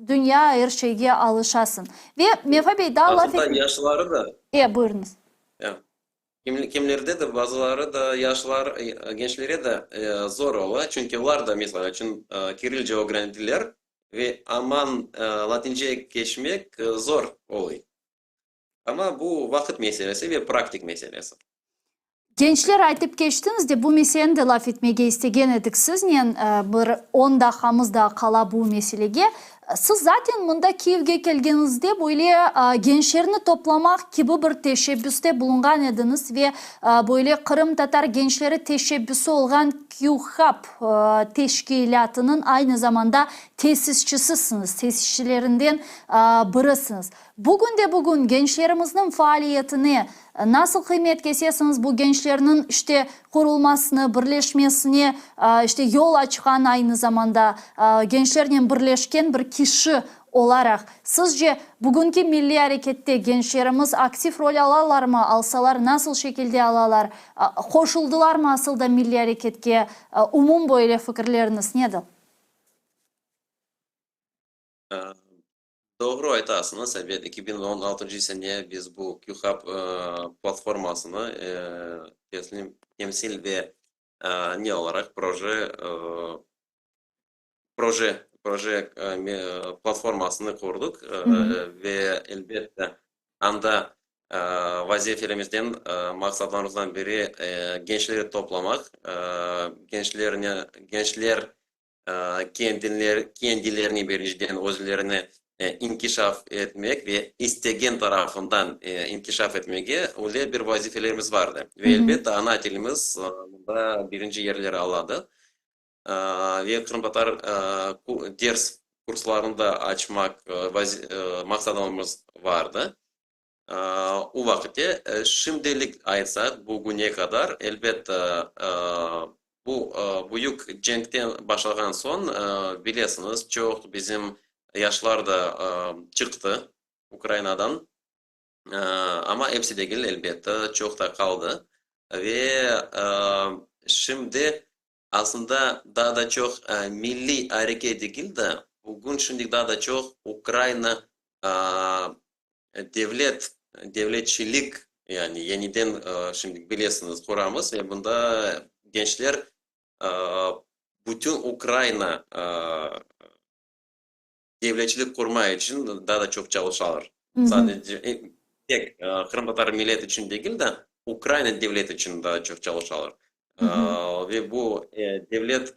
dünya her şeye alışasın. Ve Mefa Bey daha laf etmek. Yaşlıları da. Buyurunuz. Kimlerde de bazıları da yaşlılar, gençlere de zor olur. Çünkü onlar da mesela için Kirilce öğrendiler ve aman Latince geçmek zor oluyor. Ama bu vakit meselesi ve praktik meselesi. Gençler aytıp geçtiniz de bu meseleni de laf etmege istegen edik sizden bir 10 dakikamızda kala bu meselege. Siz zaten mında Kiev'ge kelgenizde böyle gençlerini toplamak gibi bir teşebbüste bulungan ediniz ve böyle Kırım Tatar gençleri teşebbüsü olgan QHAP teşkilatının aynı zamanda tesisçisisiniz, tesisçilerinden birısiniz. Bugün gençlerimizin faaliyetini nasıl kıymet kesesiniz, bu gençlerin işte kurulmasını, birleşmesini işte yol açan aynı zamanda gençlerle birleşken bir kişi olarak sizce bugünkü milli harekette gençlerimiz aktif rol alalar mı, alsalar nasıl şekilde alalar, koşuldular mı asıl da milli hareketke, umum böyle fikirleriniz nedir? Doğru aytasınız. Evet, 2016 sene biz bu QHAP platformasını temsil ve ne olarak proje platformasını kurduk ve elbette anda vazifelerimizden maksatlarımızdan biri gençleri toplamak, gençler kendilerini birinciden özlerini inkişaf etmek ve istegen tarafından inkişaf etmeye öyle bir vazifelerimiz vardı. Ve elbette ana dilimiz da birinci yerleri aladı. Ve Kırım Tatar ders kurslarında açmak maksadımız vardı. O vakitte şimdilik aytsak bugüne kadar elbette bu büyük cenkten başlayan son biliyorsunuz çok bizim yaşlar da çıktı Ukrayna'dan ama hepsi değil elbette çok da kaldı ve şimdi aslında daha da çok milli hareket değil de bugün şimdi daha da çok Ukrayna devletçilik yani yeniden şimdi biliyorsunuz kuramız ve bunda gençler bütün Ukrayna devletçilik kurma için daha da çok çalışıyorlar. Sadece tek Kırım Tatar millet için değil de Ukrayna devleti için daha çok çalışıyorlar. Ve bu devlet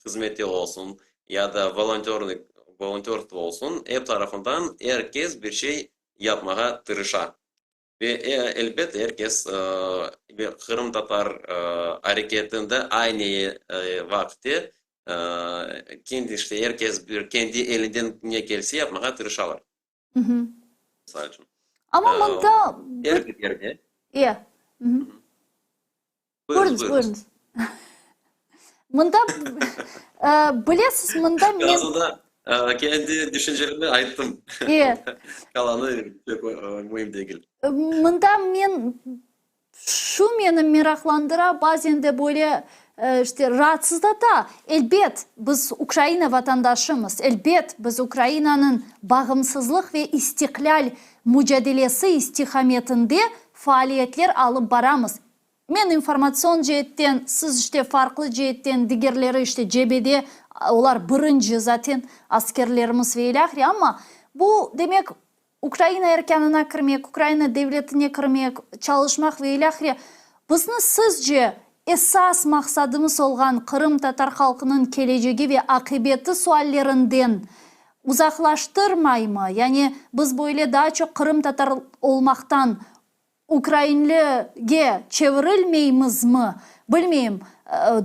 hizmeti olsun ya da volontörlük olsun hep tarafından herkes bir şey yapmaya tırışır. Ve elbette herkes ve Kırım Tatar hareketinde aynı vakti kendi işte herkes bir kendi elinden ne gelse yapmaya tırışırlar. Sadece. Ama bunda Her bir yerde. iyi. Buyurunuz. Mında bilesiz mında men Aslında kendi düşüncelerimi ayttım. iyi. Kalanı çok mühim değil. Mında men şu meni meraklandıra bazen de böyle işte rahatsızlata. Elbet biz Ukrayna vatandaşımız. Elbet biz Ukrayna'nın bağımsızlık ve istiklal mücadelesi istikametinde faaliyetler alıp baramız. Men informasyon cihetten, siz işte farklı cihetten diğerleri işte cebede olar birinci zaten askerlerimiz ve ilahri ama bu demek Ukrayna erkanına kirmek, Ukrayna devletine kirmek, çalışmak ve ilahri bizni sizce esas maksadımız olgan Kırım Tatar halkının geleceği ve akıbeti suallerinden uzaklaştırmay mı? Yani biz böyle daha çok Kırım Tatar olmaktan Ukraynalı'ya çevrilmeyimiz mi? Bilmeyim.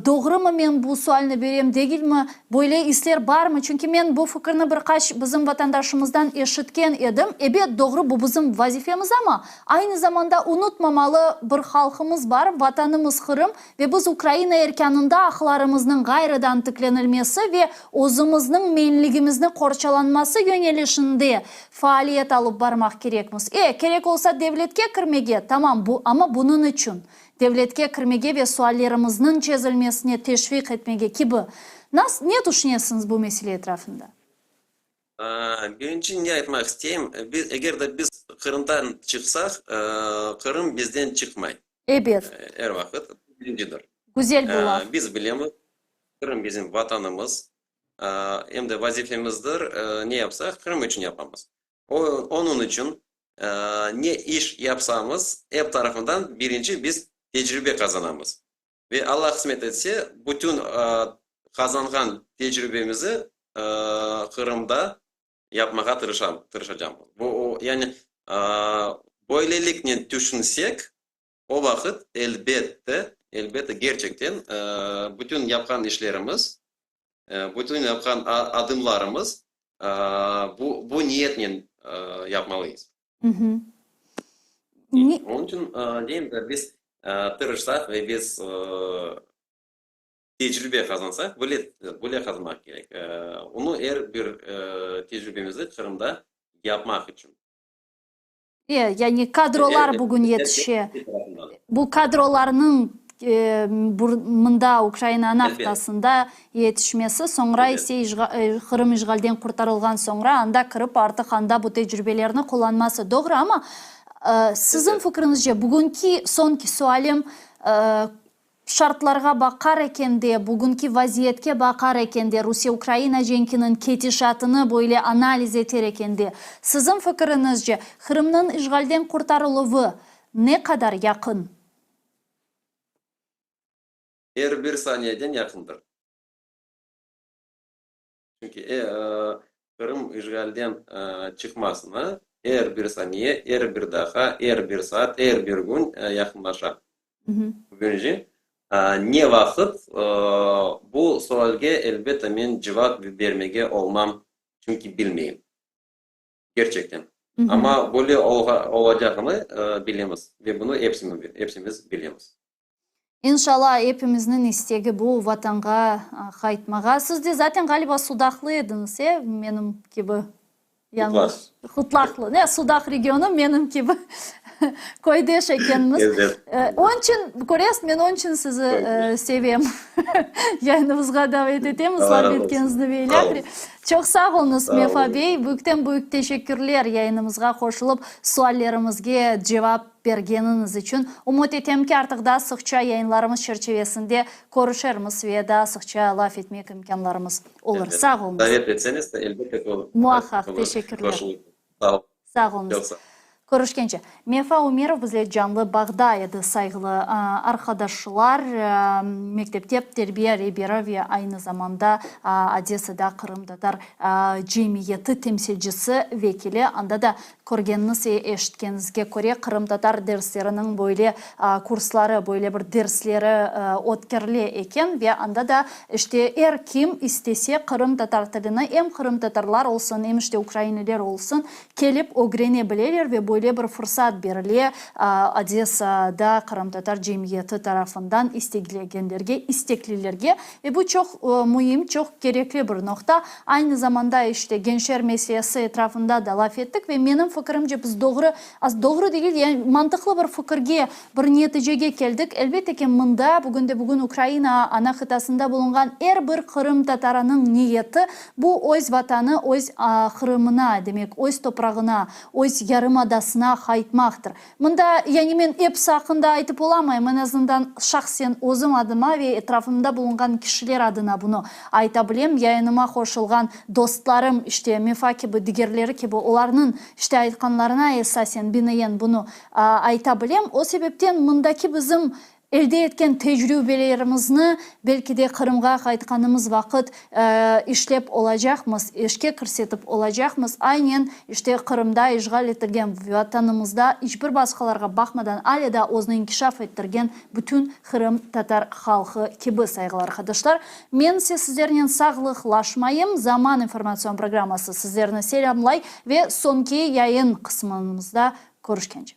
Doğru mu men bu sualını vereyim değil mi? Böyle isler var mı? Çünkü men bu fikrini birkaç bizim vatandaşımızdan eşitken edim. Evet doğru bu bizim vazifemiz ama aynı zamanda unutmamalı bir halkımız var. Vatanımız Kırım ve biz Ukrayna erkanında aklarımızın gayrıdan tıklanılması ve özümüzün menligimizin korçalanması yönelişinde faaliyet alıp barmak gerekmiz. Gerek olsa devletke kirmege tamam bu ama bunun için devletke kirmege ve suallerimizin çözülmesine teşvik etmege gibi. Ne düşünüyorsunuz bu mesele etrafında? Birinci ne aytmak isteyeyim? Eğer de biz Kırım'dan çıksak, Kırım bizden çıkmay. Evet. Her vakit birincidir. Güzel bu laf. Biz bilemiz, Kırım bizim vatanımız. Hem de vazifemizdir. Ne yapsak Kırım için yapmamız. Onun için ne iş yapsamız hep tarafından birinci biz tecrübe kazanamız. Ve Allah kısmet etse bütün kazangan tecrübemizi Kırım'da yapmaya tırışacağım. Yani böylelikle düşünsek o vakit elbette gerçekten bütün yapılan işlerimiz, bütün yapılan adımlarımız bu niyetle yapmalıyız. Onun için diyeyim de biz tırışsak ve biz tecrübe kazansak böyle kazanmak gerek. Onu her bir tecrübemizi Kırım'da yapmak için. Yani kadrolar bugün yetişiyor. Bu kadrolarının mında Ukrayna naftasında yetişmesi sonra ise Kırım işgalden kurtarılgan sonra anda kırıp artık anda bu tecrübelerini kullanması doğru ama sizin fikrinizce bugünkü sonki sualim şartlarga bakar eken de, bugünkü vaziyetke bakar eken de, Rusya-Ukrayna cenkinin ketişatını böyle analiz eter eken de, sizin fikrinizce Kırım'ın işgalden kurtarılığı ne kadar yakın? Her bir saniyeden yakındır. Çünkü Kırım işgalden çıkmasına her bir saniye, her bir dakika, her bir saat, her bir gün yakınlaşar. Bugünce ne vakit bu sualge elbette ben cevap vermeye olmam çünkü bilmeyim. Gerçekten. Ama böyle olacağını bilemiz ve bunu hepsimiz biliyoruz. İnşallah hepimizin isteği bu vatanga kayıtmağa. Siz de zaten galiba Sudaklıydınız ya benim gibi. Yanlış. Hutlaklı. Ne Sudak regionu benim gibi. Koydeş ekenimiz. Evet. Onun için, Koreys, ben onun için sizi seviyorum. Yayınımızga davet edeyim. Islar etkenizni beyler. Çok sağ olunuz Mefa Bey. Büyükten büyük teşekkürler yayınımızga koşulup suallerimizge cevap bergeniniz için. Umut etem ki artık da sıkça yayınlarımız çerçevesinde konuşuruz ve daha sıkça laf etmek imkanlarımız olur. Evet. Sağ olunuz. Davet etseniz de elbette olur. Muhakkak. Teşekkürler. Sağ olun. Sağ olunuz. Görüşkенçe. Mefa Umerov bizle canlı bağda edi saygılı arkadaşlar. Mektepte terbiye rehberi ve aynı zamanda Odessa'da Kırım'da cemiyeti temsilcisi vekili. Anda da көргенiniz eşitkenizge göre Kırım'da derslerinin böyle kursları, böyle bir dersleri ötkerli eken ve anda da işte her kim istese Kırım Tatar tilini hem Kırım Tatarlar olsun hem işte Ukraynalılar olsun kelip öğrenebilirler ve böyle bir fırsat berili Odessa'da Kırım Tatar cemiyeti tarafından isteklilerge ve bu çok mühim, çok gerekli bir nokta. Aynı zamanda işte gençler meselesi etrafında da laf ettik ve benim fikrimce biz doğru değil, yani mantıklı bir fikirge, bir neticege geldik. Elbette ki bugün Ukrayna ana kıtasında bulungan her bir Kırım Tatarının niyeti bu öz vatanı, öz Kırım'ına demek, öz toprağına, öz yarımadasına kayıtmaktır. Mında yani ben hepsi hakkında aytıp olamayım. En azından şahsen özüm adıma ve etrafımda bulungan kişiler adına bunu aytabilem. Yayınıma koşulgan dostlarım işte Mefa gibi, diğerleri gibi onların işte aytkanlarına esasen binaen bunu aytabilem. O sebepten mındaki bizim elde etken tecrübelerimizni belki de Kırım'a kayıtkanımız vakit işlep olacakmız, işke kırsetip olacakmız. Aynen işte Kırım'da işgal ettirgen vatanımızda hiçbir başkalarga bakmadan hala da o'zini inkişaf ettirgen bütün Kırım Tatar halkı gibi saygılar arkadaşlar. Men sizlerden sağlıklaşmayım. Zaman informasyon programması sizlerini selamlay ve sonki yayın kısmımızda görüşkence.